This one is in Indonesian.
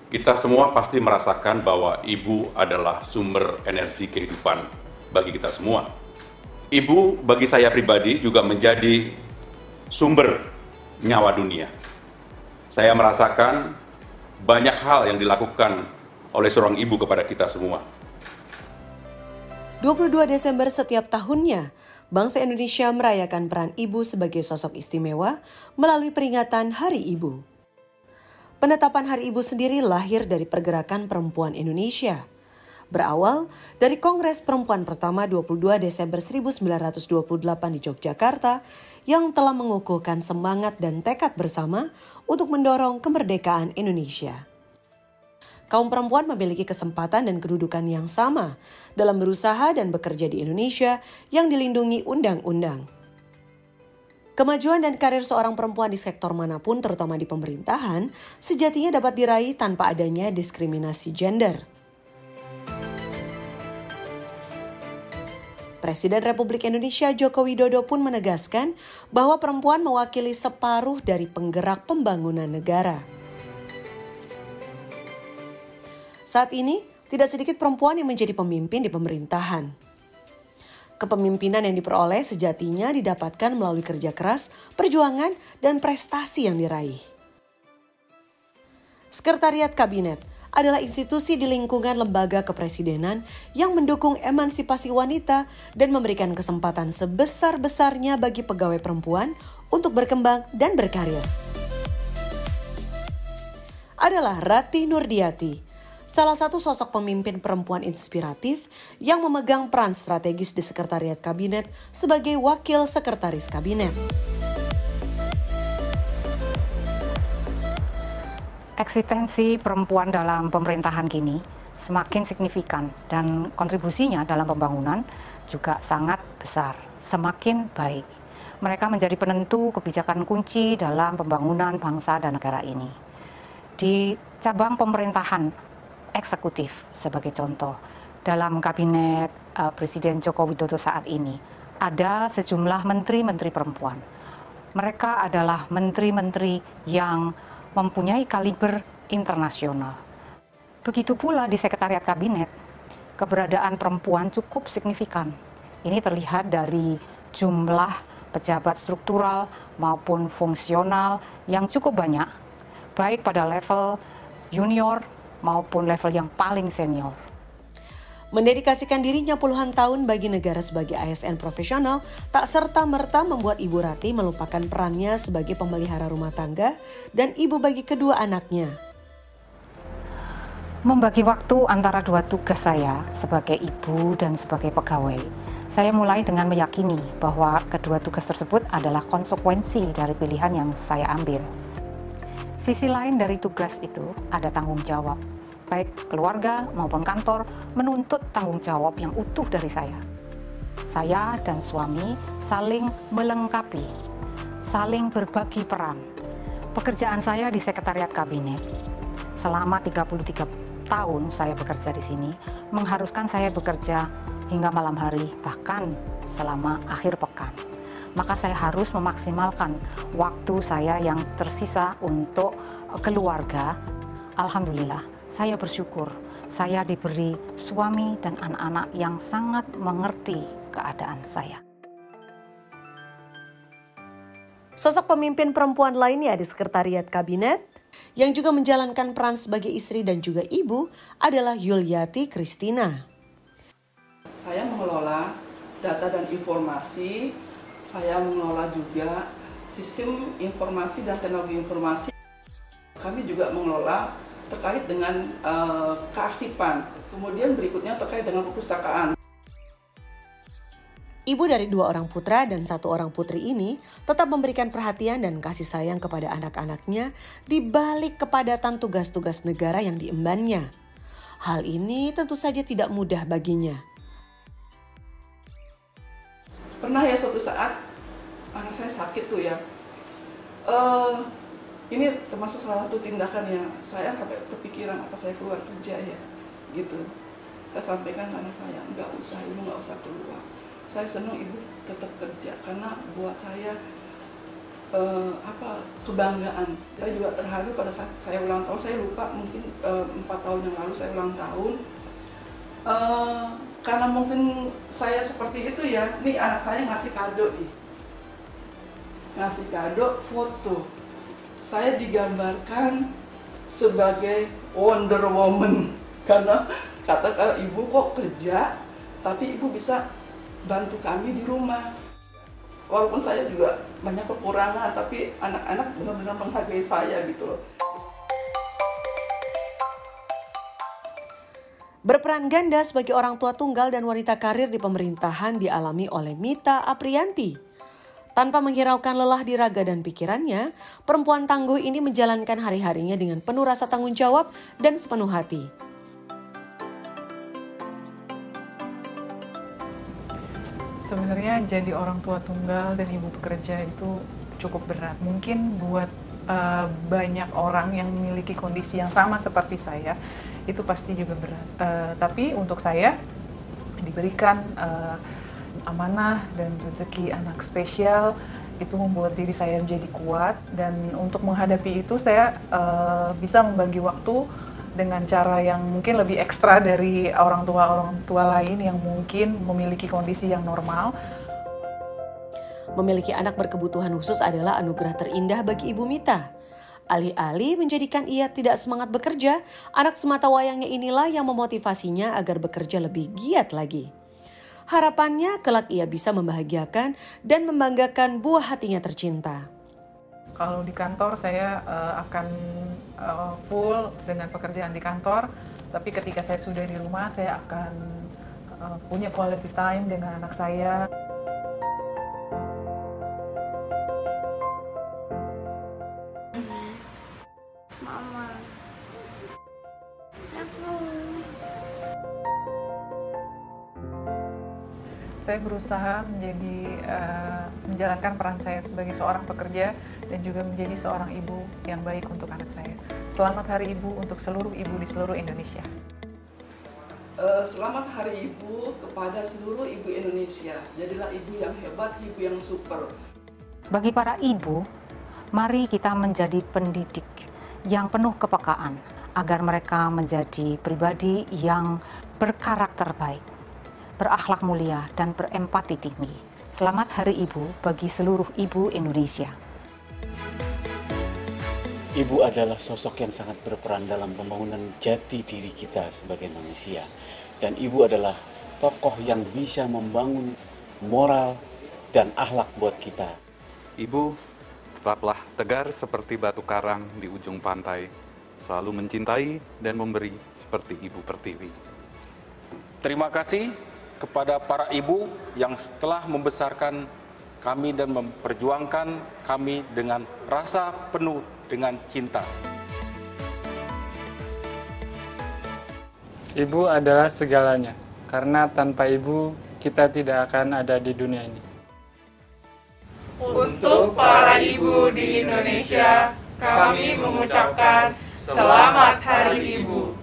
Kita semua pasti merasakan bahwa ibu adalah sumber energi kehidupan bagi kita semua. Ibu bagi saya pribadi juga menjadi sumber nyawa dunia. Saya merasakan banyak hal yang dilakukan oleh seorang ibu kepada kita semua. 22 Desember setiap tahunnya, bangsa Indonesia merayakan peran ibu sebagai sosok istimewa melalui peringatan Hari Ibu. Penetapan Hari Ibu sendiri lahir dari pergerakan perempuan Indonesia. Berawal dari Kongres Perempuan pertama 22 Desember 1928 di Yogyakarta yang telah mengukuhkan semangat dan tekad bersama untuk mendorong kemerdekaan Indonesia. Kaum perempuan memiliki kesempatan dan kedudukan yang sama dalam berusaha dan bekerja di Indonesia yang dilindungi undang-undang. Kemajuan dan karir seorang perempuan di sektor manapun, terutama di pemerintahan, sejatinya dapat diraih tanpa adanya diskriminasi gender. Presiden Republik Indonesia Joko Widodo pun menegaskan bahwa perempuan mewakili separuh dari penggerak pembangunan negara. Saat ini, tidak sedikit perempuan yang menjadi pemimpin di pemerintahan. Kepemimpinan yang diperoleh sejatinya didapatkan melalui kerja keras, perjuangan, dan prestasi yang diraih. Sekretariat Kabinet adalah institusi di lingkungan lembaga kepresidenan yang mendukung emansipasi wanita dan memberikan kesempatan sebesar-besarnya bagi pegawai perempuan untuk berkembang dan berkarir. Adalah Rati Nurdiati, salah satu sosok pemimpin perempuan inspiratif yang memegang peran strategis di Sekretariat Kabinet sebagai Wakil Sekretaris Kabinet. Eksistensi perempuan dalam pemerintahan kini semakin signifikan dan kontribusinya dalam pembangunan juga sangat besar, semakin baik. Mereka menjadi penentu kebijakan kunci dalam pembangunan bangsa dan negara ini. Di cabang pemerintahan eksekutif sebagai contoh, dalam kabinet Presiden Joko Widodo saat ini ada sejumlah menteri-menteri perempuan. Mereka adalah menteri-menteri yang mempunyai kaliber internasional. Begitu pula di Sekretariat Kabinet, keberadaan perempuan cukup signifikan. Ini terlihat dari jumlah pejabat struktural maupun fungsional yang cukup banyak, baik pada level junior maupun level yang paling senior. Mendedikasikan dirinya puluhan tahun bagi negara sebagai ASN profesional tak serta-merta membuat Ibu Rati melupakan perannya sebagai pemelihara rumah tangga dan ibu bagi kedua anaknya. Membagi waktu antara dua tugas saya sebagai ibu dan sebagai pegawai, saya mulai dengan meyakini bahwa kedua tugas tersebut adalah konsekuensi dari pilihan yang saya ambil. Sisi lain dari tugas itu ada tanggung jawab, baik keluarga maupun kantor menuntut tanggung jawab yang utuh dari saya. Saya dan suami saling melengkapi, saling berbagi peran. Pekerjaan saya di Sekretariat Kabinet selama 33 tahun saya bekerja di sini mengharuskan saya bekerja hingga malam hari, bahkan selama akhir pekan. Maka saya harus memaksimalkan waktu saya yang tersisa untuk keluarga. Alhamdulillah, saya bersyukur saya diberi suami dan anak-anak yang sangat mengerti keadaan saya. Sosok pemimpin perempuan lainnya di Sekretariat Kabinet yang juga menjalankan peran sebagai istri dan juga ibu adalah Yuliati Kristina. Saya mengelola data dan informasi. Saya mengelola juga sistem informasi dan teknologi informasi. Kami juga mengelola terkait dengan kearsipan. Kemudian berikutnya terkait dengan perpustakaan. Ibu dari 2 orang putra dan 1 orang putri ini tetap memberikan perhatian dan kasih sayang kepada anak-anaknya di balik kepadatan tugas-tugas negara yang diembannya. Hal ini tentu saja tidak mudah baginya. Pernah ya suatu saat anak saya sakit tuh ya. Ini termasuk salah satu tindakan yang saya sampai kepikiran apa saya keluar kerja ya, gitu. Saya sampaikan ke anak saya, nggak usah, ibu nggak usah keluar. Saya senang ibu tetap kerja karena buat saya kebanggaan. Saya juga terharu pada saat saya ulang tahun. Saya lupa, mungkin 4 tahun yang lalu saya ulang tahun. Karena mungkin saya seperti itu ya, nih anak saya ngasih kado nih. Ngasih kado foto. Saya digambarkan sebagai Wonder Woman. Karena kata ibu kok kerja, tapi ibu bisa bantu kami di rumah. Walaupun saya juga banyak kekurangan, tapi anak-anak benar-benar menghargai saya gitu loh. Berperan ganda sebagai orang tua tunggal dan wanita karir di pemerintahan dialami oleh Mita Aprianti. Tanpa menghiraukan lelah di raga dan pikirannya, perempuan tangguh ini menjalankan hari-harinya dengan penuh rasa tanggung jawab dan sepenuh hati. Sebenarnya jadi orang tua tunggal dan ibu pekerja itu cukup berat. Mungkin buat banyak orang yang memiliki kondisi yang sama seperti saya, itu pasti juga berat. Tapi untuk saya diberikan amanah dan rezeki anak spesial, itu membuat diri saya menjadi kuat. Dan untuk menghadapi itu saya bisa membagi waktu dengan cara yang mungkin lebih ekstra dari orang tua lain yang mungkin memiliki kondisi yang normal. Memiliki anak berkebutuhan khusus adalah anugerah terindah bagi Ibu Mita. Alih-alih menjadikan ia tidak semangat bekerja, anak semata wayangnya inilah yang memotivasinya agar bekerja lebih giat lagi. Harapannya kelak ia bisa membahagiakan dan membanggakan buah hatinya tercinta. Kalau di kantor saya akan full dengan pekerjaan di kantor, tapi ketika saya sudah di rumah saya akan punya quality time dengan anak saya. Mama. Saya berusaha menjalankan peran saya sebagai seorang pekerja dan juga menjadi seorang ibu yang baik untuk anak saya. Selamat Hari Ibu untuk seluruh ibu di seluruh Indonesia. Selamat Hari Ibu kepada seluruh ibu Indonesia. Jadilah ibu yang hebat, ibu yang super. Bagi para ibu, mari kita menjadi pendidik yang penuh kepekaan agar mereka menjadi pribadi yang berkarakter baik, berakhlak mulia, dan berempati tinggi. Selamat Hari Ibu bagi seluruh ibu Indonesia. Ibu adalah sosok yang sangat berperan dalam pembangunan jati diri kita sebagai manusia. Dan ibu adalah tokoh yang bisa membangun moral dan akhlak buat kita. Ibu, tetaplah tegar seperti batu karang di ujung pantai, selalu mencintai dan memberi seperti Ibu Pertiwi. Terima kasih kepada para ibu yang telah membesarkan kami dan memperjuangkan kami dengan rasa penuh dengan cinta. Ibu adalah segalanya, karena tanpa ibu kita tidak akan ada di dunia ini. Untuk para ibu di Indonesia, kami mengucapkan Selamat Hari Ibu.